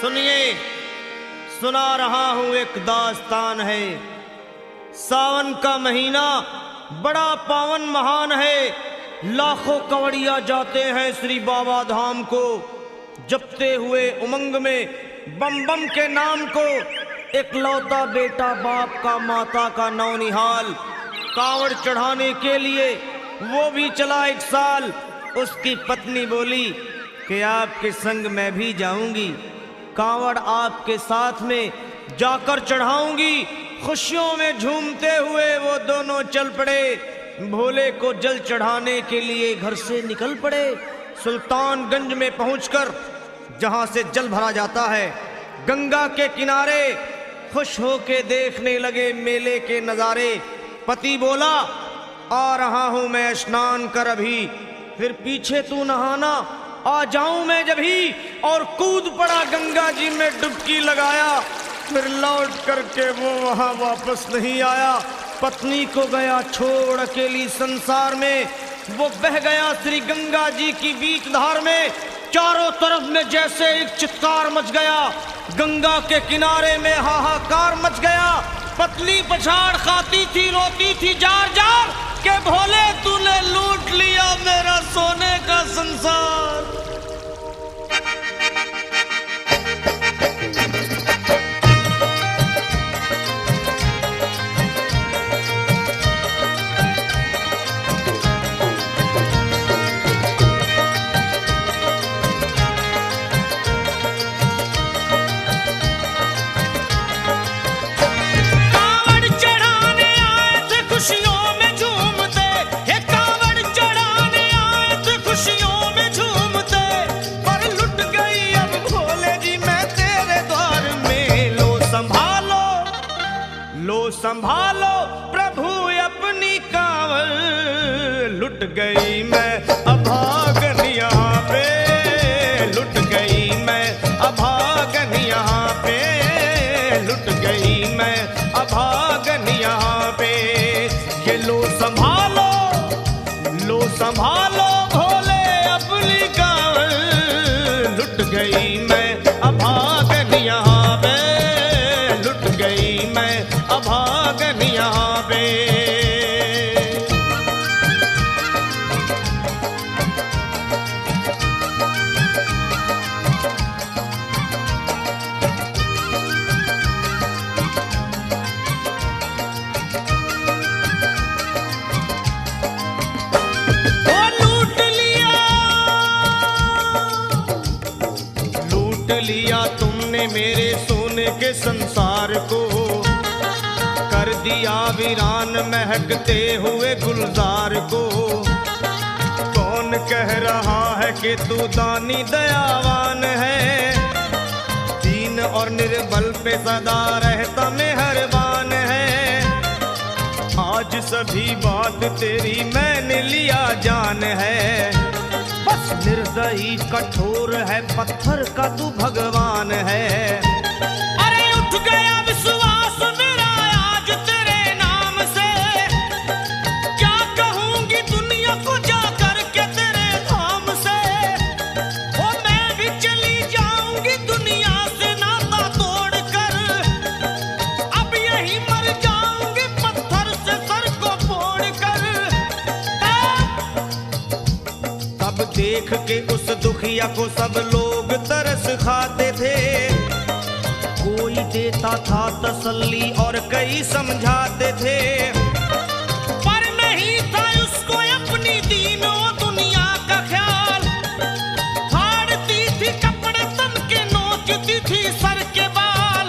सुनिए, सुना रहा हूं एक दास्तान है। सावन का महीना बड़ा पावन महान है। लाखों कवड़िया जाते हैं श्री बाबा धाम को, जपते हुए उमंग में बम बम के नाम को। एक लौता बेटा बाप का माता का नौनिहाल, कांवड़ चढ़ाने के लिए वो भी चला 1 साल। उसकी पत्नी बोली कि आपके संग मैं भी जाऊंगी, कांवड़ आपके साथ में जाकर चढ़ाऊंगी। खुशियों में झूमते हुए वो दोनों चल पड़े। भोले को जल चढ़ाने के लिए घर से निकल पड़े। सुल्तानगंज में पहुंचकर जहां से जल भरा जाता है, गंगा के किनारे खुश होके देखने लगे मेले के नजारे। पति बोला, आ रहा हूं मैं स्नान कर अभी, फिर पीछे तू नहाना, आ जाऊं मैं जभी। और कूद पड़ा गंगा जी में डुबकी लगाया। फिर लौट करके वो वहां वापस नहीं आया। पत्नी को गया छोड़ अकेली संसार में। वो बह गया श्री गंगा जी की बीच धार में। चारों तरफ में जैसे एक चित्कार मच गया, गंगा के किनारे में हाहाकार मच गया। पत्नी पछाड़ खाती थी, रोती थी जार जार के भोले तूने लूट लिया मेरा सोने का संसार। संभालो प्रभु अपनी कांवड़, लुट गई मैं अभागन यहाँ पे, लुट गई मैं अभागन यहाँ पे, लुट गई मैं अभागन यहाँ पे। ये लो संभालो भोले अपनी कांवड़, लुट गई मैं अभागन यहाँ पे, लुट गई मैं अभागन यहाँ पे। लूट लिया तुमने मेरे सोने के संसार को, कर दिया वीरान महकते हुए गुलजार को। कौन कह रहा है कि तू दानी दयावान है, दीन और निर्बल पे सदा रहता मेहरबान है। आज सभी बात तेरी मैंने लिया जान है, बस निर्दयी कठोर है पत्थर का तू भगवान है। अरे उठ गया विश्वास मेरा आज तेरे नाम से, क्या कहूंगी दुनिया को जाकर के तेरे धाम से। ओ मैं भी चली जाऊंगी दुनिया से नाता तोड़कर, अब यही मर जाऊंगी पत्थर से सर को फोड़कर। तब देख के उस दुखिया को सब लोग तरस खाते थे, कोई देता था तसल्ली और कई समझाते थे। पर नहीं था उसको अपनी दीनों दुनिया का ख्याल, फाड़ती थी कपड़े तन के, नोचती थी सर के बाल।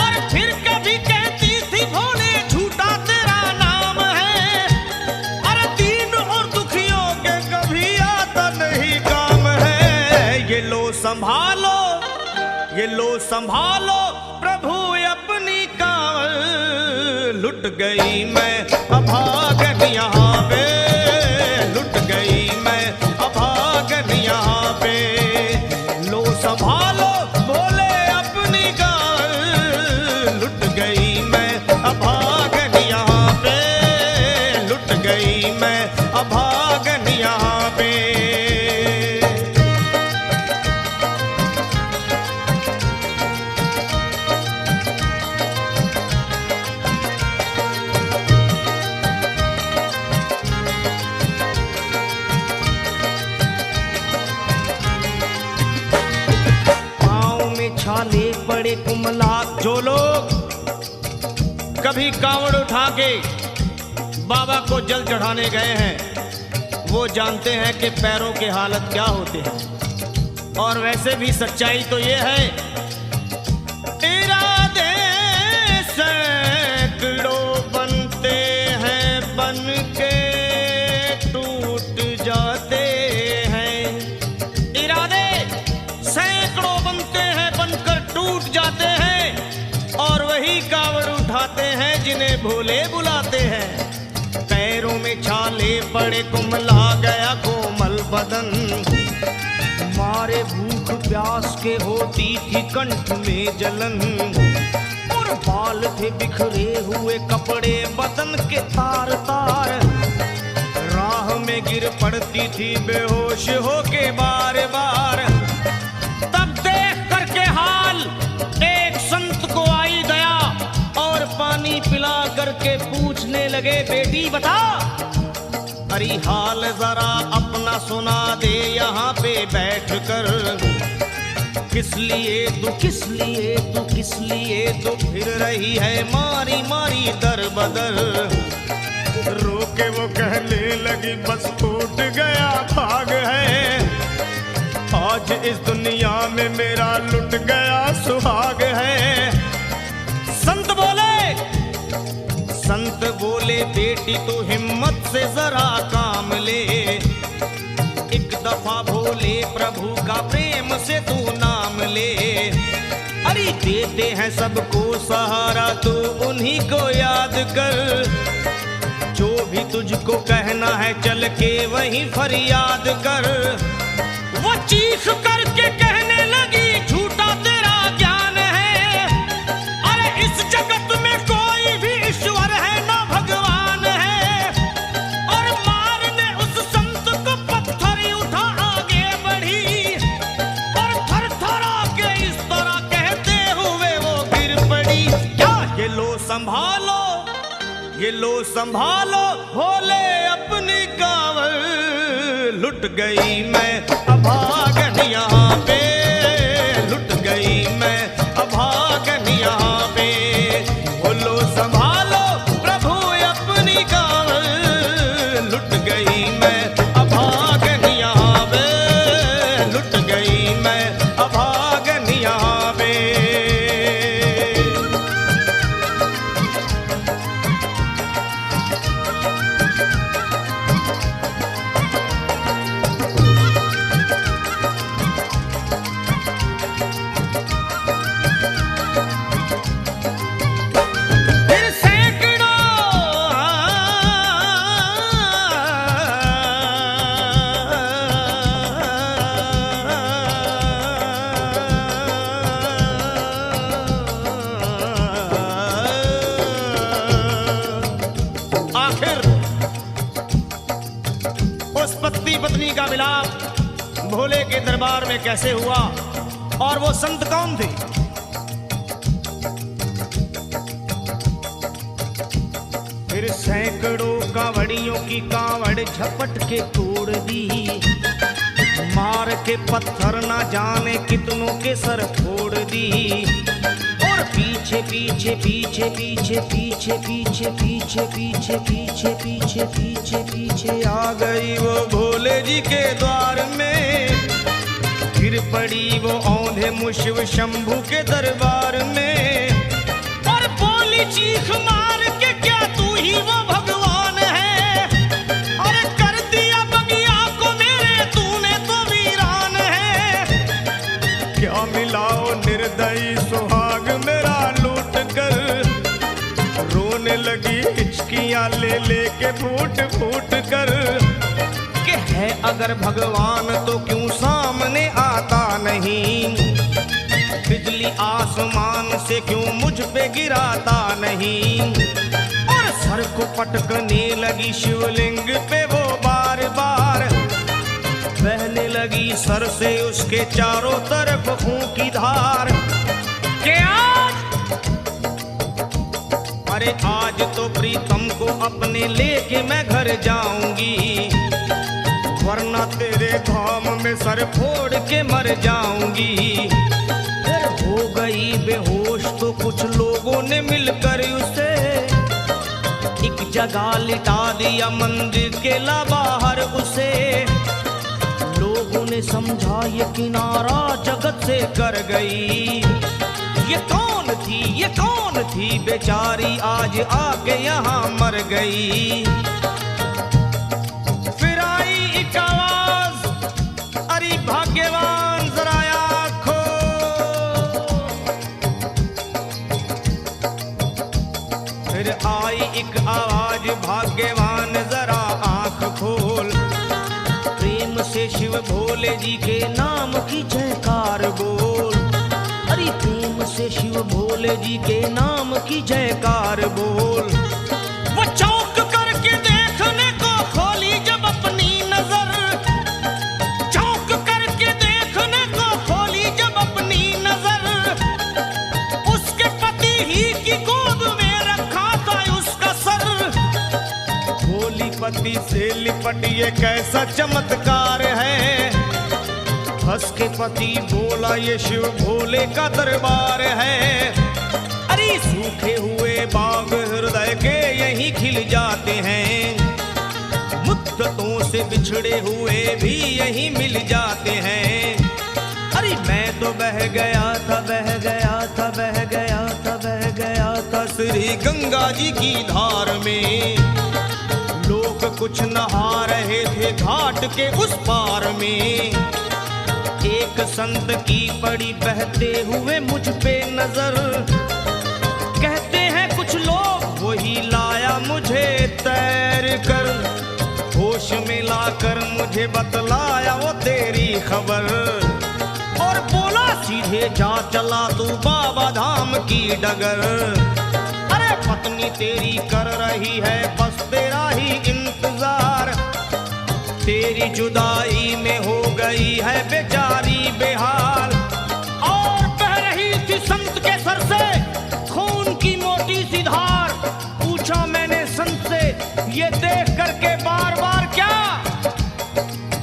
और फिर कभी कहती थी भोले झूठा तेरा नाम है, अरे दीन और दुखियों के कभी आता नहीं काम है। ये लो संभालो प्रभु अपनी कांवड़, लुट गई मैं अभागन यहाँ पे, लुट गई मैं अभागन यहाँ पे। लो संभालो भोले अपनी कांवड़, लुट गई मैं अभागन यहाँ पे, लुट गई मैं अभागन यहाँ पे। छाले पड़े कुमला। जो लोग कभी कांवड़ उठा के बाबा को जल चढ़ाने गए हैं वो जानते हैं कि पैरों के हालत क्या होते हैं। और वैसे भी सच्चाई तो ये है, इरादे सैकड़ों बनते हैं बन के टूट जाते हैं। इरादे सैकड़ों बनते हैं बनकर टूट जाते हैं और वही कावड़ उठाते हैं जिन्हें भोले बुलाते हैं। पैरों में छाले पड़े कुमला गया कोमल बदन, मारे भूख प्यास के होती थी कंठ में जलन। और बाल थे बिखरे हुए कपड़े बदन के तार तार, राह में गिर पड़ती थी बेहोश होके बार बार। तब देख करके हाल एक संत को आई दया और पानी पिला करके पूछने लगे, बेटी बता अरे हाल जरा अपना सुना दे यहाँ पे बैठ कर। किस लिए तू किस लिए तू किस लिए तू फिर रही है मारी मारी दर बदर। रोके वो कहने लगी बस टूट गया भाग है, आज इस दुनिया में मेरा लुट गया सुहाग है। संत बोले बेटी तू हिम्मत से जरा काम ले, एक दफा भोले प्रभु का प्रेम से तू नाम ले। अरे देते हैं सबको सहारा तू उन्हीं को याद कर, जो भी तुझको कहना है चल के वहीं फरियाद कर। वो चीख करके कहने लगी झूठा तेरा ज्ञान है, अरे इस जगत में कोई भी ईश्वर है ना भगवान है। और मारने उस संत को पत्थर उठा आगे बढ़ी और थर थरा के इस तरह कहते हुए वो गिर पड़ी। क्या ये लो संभालो ये लो संभालो भोले अपनी कावड़ लुट गई मैं अभागन यहाँ पे, लुट गई मैं अभागन यहाँ पे। बोलो संभालो प्रभु अपनी कावड़ लुट गई मैं अभागन यहाँ पे, लुट गई मैं अभागन यहाँ पे। पत्नी का मिलाप भोले के दरबार में कैसे हुआ और वो संत कौन थे? फिर सैकड़ों कांवड़ियों की कांवड़ झपट के तोड़ दी, मार के पत्थर ना जाने कितनों के सर फोड़ दी। और पीछे पीछे पीछे पीछे पीछे पीछे पीछे पीछे पीछे पीछे पीछे पीछे आ गई वो भोले जी के द्वार में। फिर पड़ी वो औंधे मुशिव शंभू के दरबार में और बोली चीख मार के क्या तू ही वो भगवान है? अरे कर दिया बगिया को मेरे तूने तो वीरान है। क्या मिलाओ निर्दयी सुहाग मेरा लूट कर, रोने लगी हिचकियां ले लेके फूट फूट कर। कि है अगर भगवान तो क्यों सामने आता नहीं, बिजली आसमान से क्यों मुझ पे गिराता नहीं। और सर को पटकने लगी शिवलिंग पे वो बार बार, बहने लगी सर से उसके चारों तरफ खून की धार। के अरे आज तो प्रीतम को अपने लेके मैं घर जाऊंगी, वरना तेरे धाम में सर फोड़ के मर जाऊंगी। फिर हो गई कुछ लोगों ने मिलकर उसे एक जगह लिटा दिया मंदिर के ला बाहर उसे। लोगों ने समझा ये किनारा जगत से कर गई। ये कौन थी बेचारी आज आके यहाँ मर गई। फिर आई एक आवाज, अरे भाग्यवान जरा आँखो। फिर आई एक आवाज, भाग्यवान जरा आँख खोल। प्रेम से शिव भोले जी के नाम की जयकार बोल। अरे प्रेम से शिव भोले जी के नाम की जयकार बोल। वो चौंक करके देखने को खोली जब अपनी नजर, चौंक करके देखने को खोली जब अपनी नजर। उसके पति ही की गोद में रखा था उसका सर। भोली पति से लिपट ये कैसा चमत्कार है। हंस के पति बोला ये शिव भोले का दरबार है। अरे सूखे हुए बाग हृदय के यहीं खिल जाते हैं। मुद्दतों से बिछड़े हुए भी यहीं मिल जाते हैं। अरे मैं तो बह गया था श्री गंगा जी की धार में। लोग कुछ नहा रहे थे घाट के उस पार में। एक संत की पड़ी बहते हुए मुझ पे नजर। कहते हैं कुछ लोग वही लाया मुझे तैर कर। होश में लाकर मुझे बतलाया वो तेरी खबर। और बोला सीधे जा चला तू बाबा धाम की डगर। अरे पत्नी तेरी कर रही है बस तेरा ही इंतजार। तेरी जुदाई में हो गई है बेचारी बेहाल। और बह रही थी संत के सर से खून की मोटी सी धार। पूछा मैंने संत से ये देख करके बार बार क्या।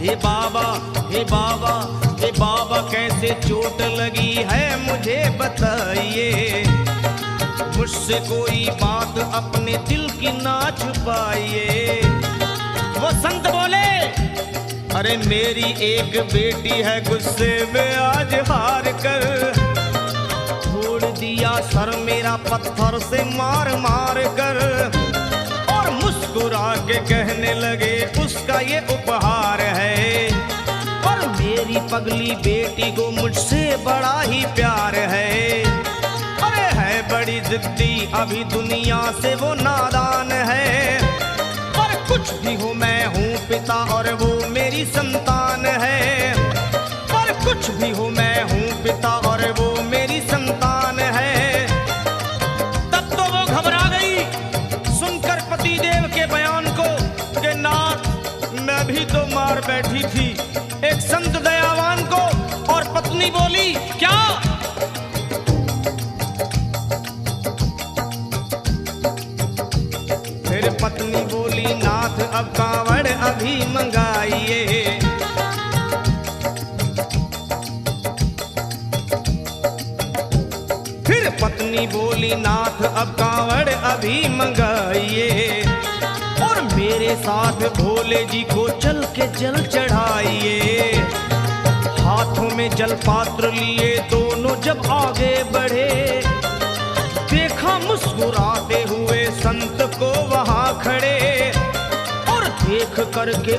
हे बाबा हे बाबा हे बाबा कैसे चोट लगी है मुझे बताइए। मुझसे कोई बात अपने दिल की ना छुपाइए। वो संत बोले अरे मेरी एक बेटी है गुस्से में आज हार कर। छोड़ दिया सर मेरा पत्थर से मार मार कर। और मुस्कुरा के कहने लगे उसका ये उपहार है। और मेरी पगली बेटी को मुझसे बड़ा ही प्यार है। अरे है बड़ी जिद्दी अभी दुनिया से वो नादान है। पर कुछ भी हो मैं हूँ पिता और वो मेरी संतान है। पर कुछ भी हो मैं हूँ पिता और वो मेरी संतान है। तब तो वो घबरा गई सुनकर पति देव के बयान को कि नाथ मैं भी तो मार बैठी थी एक संत दयावान को। और पत्नी बोली क्या। फिर पत्नी बोली नाथ अब कांवड़ अभी मंगाइए। फिर पत्नी बोली नाथ अब कांवड़ अभी मंगाइए। और मेरे साथ भोले जी को चल के जल चढ़ाइए। हाथों में जल पात्र लिए दोनों जब आगे बढ़े। देखा मुस्कुराते हुए संत को वहां खड़े। और देख करके